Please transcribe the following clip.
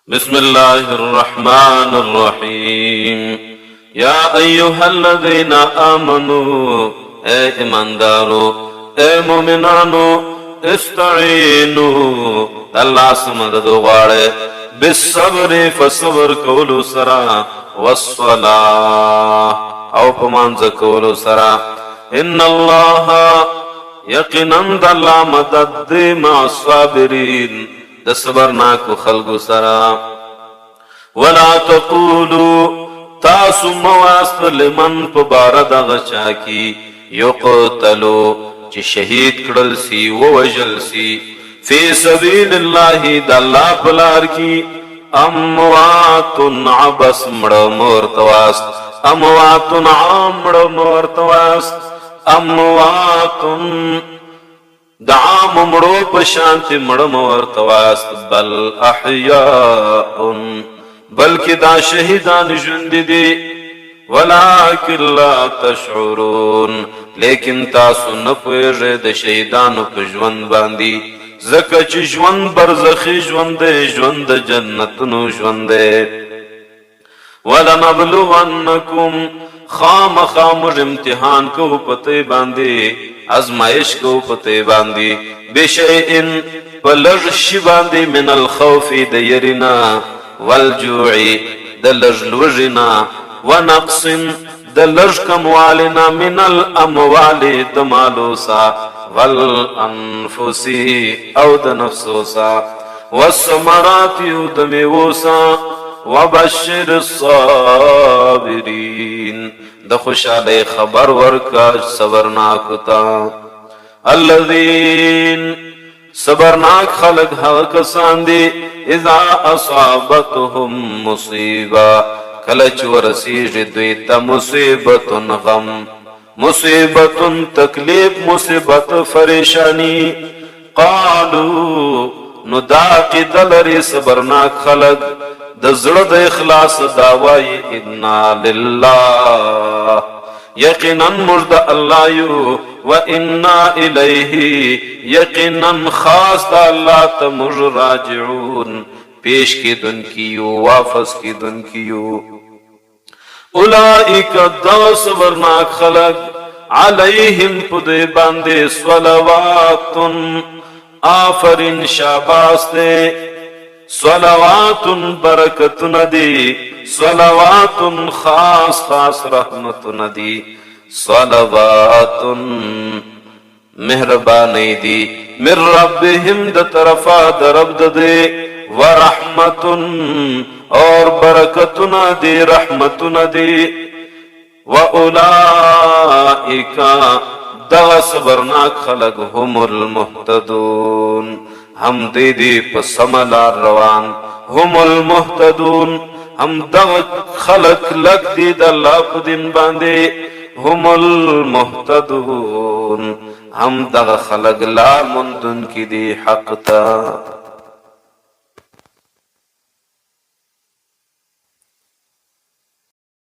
بسم الله الرحمن الرحيم يا أيها الذين آمنوا اے ایماندارو اے مومنانو استعینوا اللہ سے مدد غواړئ بالصبر فصبر کولو سرا والصلاة او پمانځ کولو سرا ان الله یقینا د الله مدد دی مع الصابرین د صبرناکو خلقو سرا ولا تقولوا تاسو مواست لمن پبارد غچا کی یقتلو چی شہید کڑل سی ووجل سی فی سبیل اللہ د اللہ پلار کی اموات عبس مڑ مورتواست اموات عام مڑ مورتواست اموات دعام مڑو پشانتی مڑ مورتواست بل احیاء بلکہ دا شہیدان جند دی ولیکن لا تشعرون لیکن تاسو نپویږئ د شهیدانو په ژوند باندې ځکه چې ژوند برزخي ژوند دی ژوند د جنتونو ژوند دی ولنبلونکم خامخا موږ امتحان کوو په تی باندې ازمایش کوو په تی باندې بشیء په لږ شي باندې من الخوف د یرینا والجوع د لږ لوږې ونقص د لږ کموالنا من الاموال د مالو سا والانفس او د نفسو سا والثمرات او د میوو سا وبشر الصابرین د خوشحالی خبر ورکا صبرناکو تا الذین صبرناک خلق هغه کسان دي اذا اصابتهم مصیبه کلچ ورسیږي دوی ته مصیبت غم مصیبت تکلیف مصیبت فریشانی قالوا نو دا عقیده لري صبرناک خلق د زړه د اخلاص دعوی انا لله یقینا مرد الله یو و انا الیه یقینا خاص د الله ته مر راجعون پیش کی دن کیو واپس کی دن کیو اولئک دا صبرناک خلق علیہم پدے باندے صلوات آفرین شاباس دے صلوات برکت ندی صلوات خاص خاص رحمت ندی صلوات مہربانی دی من ربهم د طرفا درب دے ورحمت اور برکتنا دی رحمتنا دی وَأُولَئِكَ دغ صبرناک خلق هم المحتدون ہم دی پسملار روان هم المحتدون ہم دغ خلق لگ دی د اللہ پدن باندے هم المحتدون ہم دغ خلق لا مندن کی دی حق تا